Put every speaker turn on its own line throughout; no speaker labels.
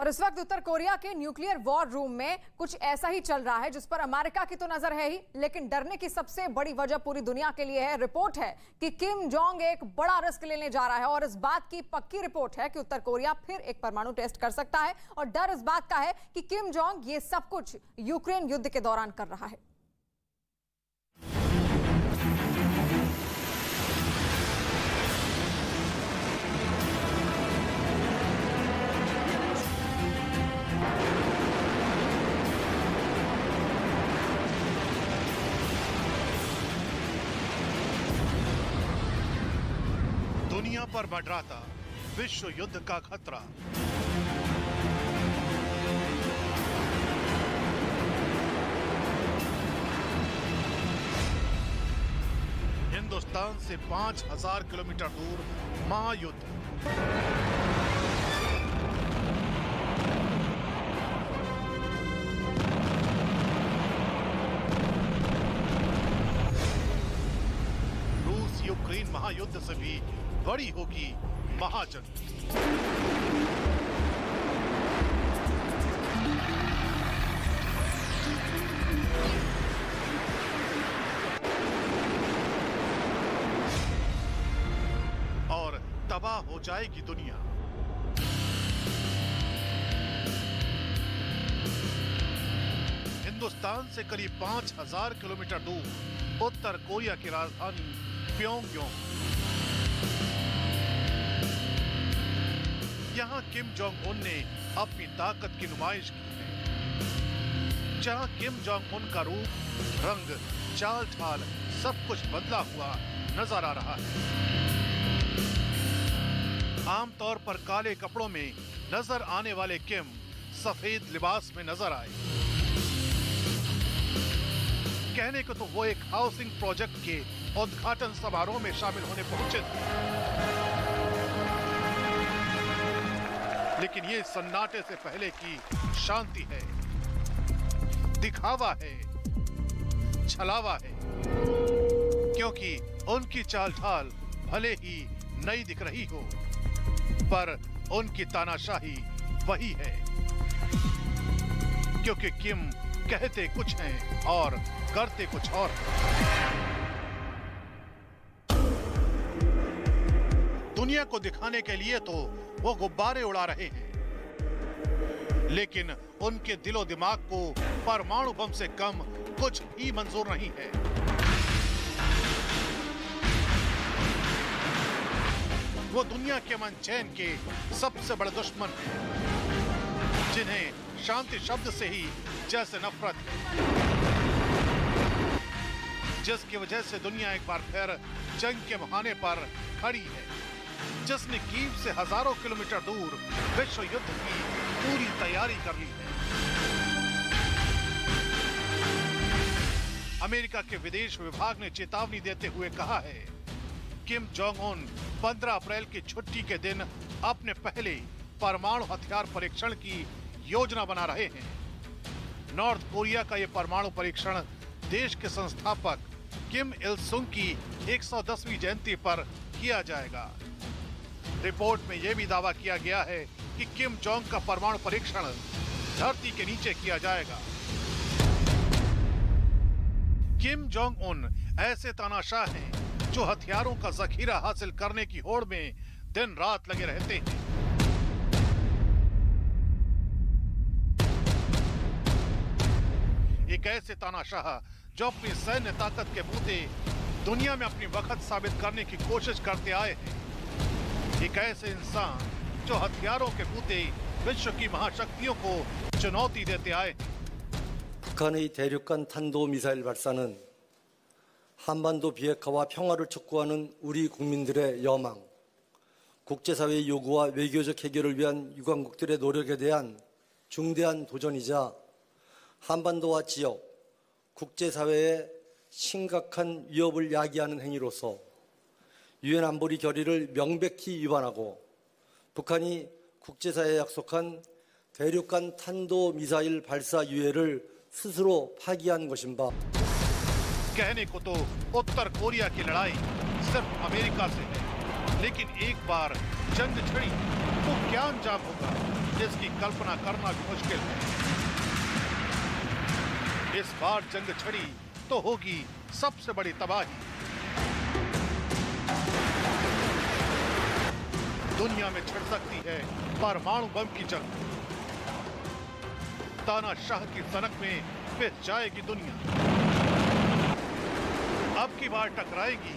और इस वक्त उत्तर कोरिया के न्यूक्लियर वॉर रूम में कुछ ऐसा ही चल रहा है जिस पर अमेरिका की तो नजर है ही, लेकिन डरने की सबसे बड़ी वजह पूरी दुनिया के लिए है। रिपोर्ट है कि किम जोंग एक बड़ा रिस्क लेने जा रहा है और इस बात की पक्की रिपोर्ट है कि उत्तर कोरिया फिर एक परमाणु टेस्ट कर सकता है। और डर इस बात का है कि किम जोंग ये सब कुछ यूक्रेन युद्ध के दौरान कर रहा है।
दुनिया पर मंडराता विश्व युद्ध का खतरा। हिंदुस्तान से 5000 किलोमीटर दूर महायुद्ध। रूस यूक्रेन महायुद्ध से भी बड़ी होगी महाजंग। और तबाह हो जाएगी दुनिया। हिंदुस्तान से करीब 5000 किलोमीटर दूर उत्तर कोरिया की राजधानी प्योंगयांग। यहां किम जोंग उन ने अपनी ताकत की नुमाइश की है। जहां किम जोंग उन का रूप, रंग, चाल ढाल सब कुछ बदला हुआ नजर आ रहा है। आमतौर पर काले कपड़ों में नजर आने वाले किम सफेद लिबास में नजर आए। कहने को तो वो एक हाउसिंग प्रोजेक्ट के उद्घाटन समारोह में शामिल होने पहुंचे थे, लेकिन ये सन्नाटे से पहले की शांति है, दिखावा है, छलावा है। क्योंकि उनकी चाल ढाल भले ही नई दिख रही हो, पर उनकी तानाशाही वही है। क्योंकि किम कहते कुछ हैं और करते कुछ और। दुनिया को दिखाने के लिए तो वो गुब्बारे उड़ा रहे हैं, लेकिन उनके दिलो दिमाग को परमाणु बम से कम कुछ भी मंजूर नहीं है। वो दुनिया के अमन चैन के सबसे बड़े दुश्मन हैं, जिन्हें शांति शब्द से ही जैसे नफरत है, जिसकी वजह से दुनिया एक बार फिर जंग के मुहाने पर खड़ी है, जिसने कीव से हजारों किलोमीटर दूर विश्व युद्ध की पूरी तैयारी कर ली है। अमेरिका के विदेश विभाग ने चेतावनी देते हुए कहा है, किम जोंग उन 15 अप्रैल की छुट्टी के दिन अपने पहले परमाणु हथियार परीक्षण की योजना बना रहे हैं। नॉर्थ कोरिया का यह परमाणु परीक्षण देश के संस्थापक किम इल सुंग की 110वीं जयंती पर किया जाएगा। रिपोर्ट में यह भी दावा किया गया है कि किम जोंग का परमाणु परीक्षण धरती के नीचे किया जाएगा। किम जोंग उन ऐसे तानाशाह हैं जो हथियारों का जखीरा हासिल करने की होड़ में दिन रात लगे रहते हैं। एक ऐसे तानाशाह जो अपनी सैन्य ताकत के बूते दुनिया में अपनी वक्त साबित करने की कोशिश करते आए हैं। एक ऐसे इंसान जो हथियारों के बूते विश्व की महाशक्तियों को चुनौती देते आए।
북한의 대륙간 탄도미사일 발사는 한반도 비핵화와 평화를 촉구하는 우리 국민들의 여망, 국제사회의 요구와 외교적 해결을 위한 유관국들의 노력에 대한 중대한 도전이자 한반도와 지역, 국제사회에 심각한 위협을 야기하는 행위로서 유엔 안보리 결의를 명백히 위반하고 북한이 국제사회에 약속한 대륙간 탄도미사일 발사 유예를 스스로 파기한 것인 바।
कहने को तो उत्तर कोरिया की लड़ाई सिर्फ अमेरिका से है, लेकिन एक बार जंग छिड़ी तो क्या अंजाम होगा, जिसकी कल्पना करना भी मुश्किल है। इस बार जंग छिड़ी तो होगी सबसे बड़ी तबाही। दुनिया में छिड़ सकती है परमाणु बम की जंग। तानाशाह की सनक में पिस जाएगी दुनिया। अब की बार टकराएगी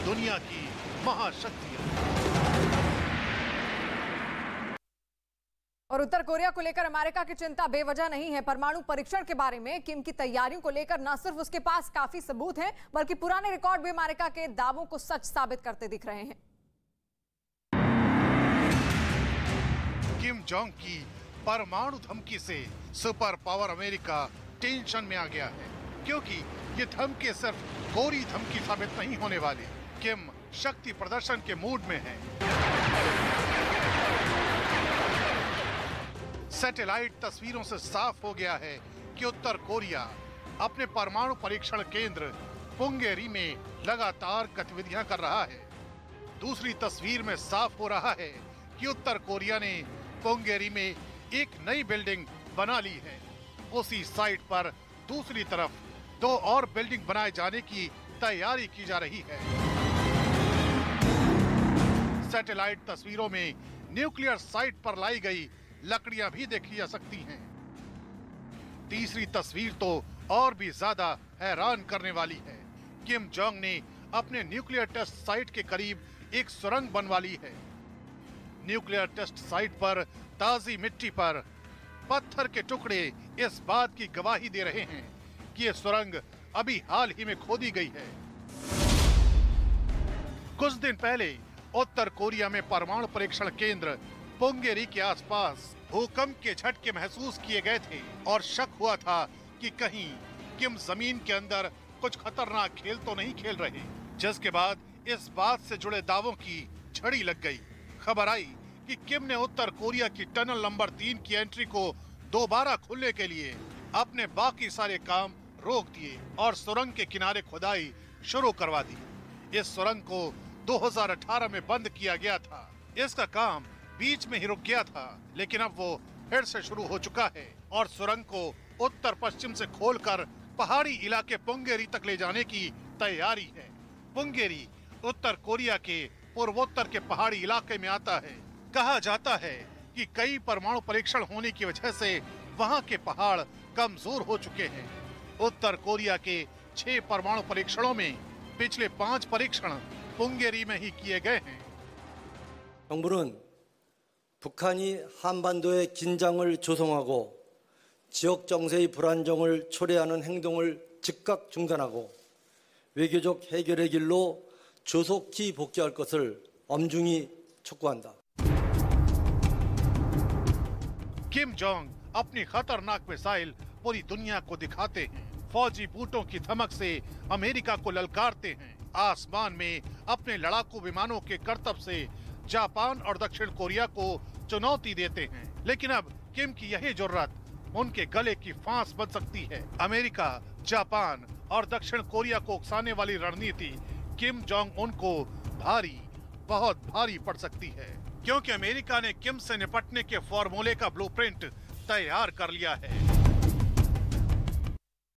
दुनिया की महाशक्तियां।
और उत्तर कोरिया को लेकर अमेरिका की चिंता बेवजह नहीं है। परमाणु परीक्षण के बारे में किम की तैयारियों को लेकर न सिर्फ उसके पास काफी सबूत हैं, बल्कि पुराने रिकॉर्ड भी अमेरिका के दावों को सच साबित करते दिख रहे हैं।
किम जोंग की परमाणु धमकी से सुपर पावर अमेरिका टेंशन में आ गया है, क्योंकि ये धमकी सिर्फ कोरी धमकी साबित नहीं होने वाली। किम शक्ति प्रदर्शन के मूड में है। सैटेलाइट तस्वीरों से साफ हो गया है कि उत्तर कोरिया अपने परमाणु परीक्षण केंद्र पुंगेरी में लगातार गतिविधियां कर रहा है। दूसरी तस्वीर में साफ हो रहा है कि उत्तर कोरिया ने पुंगेरी में एक नई बिल्डिंग बना ली है। उसी साइट पर दूसरी तरफ 2 और बिल्डिंग बनाए जाने की तैयारी की जा रही है। सैटेलाइट तस्वीरों में न्यूक्लियर साइट पर लाई गई लकड़ियां भी देखी जा सकती हैं। तीसरी तस्वीर तो और भी ज्यादा हैरान करने वाली है। किम जोंग ने अपने न्यूक्लियर टेस्ट साइट के करीब एक सुरंग बनवा ली है। न्यूक्लियर टेस्ट साइट पर ताजी मिट्टी पर पत्थर के टुकड़े इस बात की गवाही दे रहे हैं कि यह सुरंग अभी हाल ही में खोदी गई है। कुछ दिन पहले उत्तर कोरिया में परमाणु परीक्षण केंद्र पुंगेरी के आसपास भूकंप के झटके महसूस किए गए थे और शक हुआ था कि कहीं किम जमीन के अंदर कुछ खतरनाक खेल तो नहीं खेल रहे। जिसके बाद इस बात से जुड़े दावों की झड़ी लग गई। खबर आई कि किम ने उत्तर कोरिया की टनल नंबर 3 की एंट्री को दोबारा खोलने के लिए अपने बाकी सारे काम रोक दिए और सुरंग के किनारे खुदाई शुरू करवा दी। इस सुरंग को 2018 में बंद किया गया था। इसका काम बीच में ही रुक गया था, लेकिन अब वो फिर से शुरू हो चुका है और सुरंग को उत्तर पश्चिम से खोलकर पहाड़ी इलाके पुंगेरी तक ले जाने की तैयारी है। पुंगेरी उत्तर कोरिया के पूर्वोत्तर के पहाड़ी इलाके में आता है। कहा जाता है कि कई परमाणु परीक्षण होने की वजह से वहां के पहाड़ कमजोर हो चुके हैं। उत्तर कोरिया के 6 परमाणु परीक्षणों में पिछले 5 परीक्षण पुंगेरी में ही किए गए हैं।
정부는 북한이 한반도의 긴장을 조성하고 지역 정세의 불안정을 초래하는 행동을 즉각 중단하고 외교적 해결의 길로 조속히 복귀할 것을 엄중히 촉구한다.
किम जोंग अपनी खतरनाक मिसाइल पूरी दुनिया को दिखाते हैं। फौजी बूटों की धमक से अमेरिका को ललकारते हैं। आसमान में अपने लड़ाकू विमानों के करतब से जापान और दक्षिण कोरिया को चुनौती देते हैं। लेकिन अब किम की यही जुर्रत उनके गले की फांस बन सकती है। अमेरिका, जापान और दक्षिण कोरिया को उकसाने वाली रणनीति किम जोंग उन को भारी, बहुत भारी पड़ सकती है, क्योंकि अमेरिका ने किम से निपटने के फॉर्मूले का ब्लूप्रिंट तैयार कर लिया है।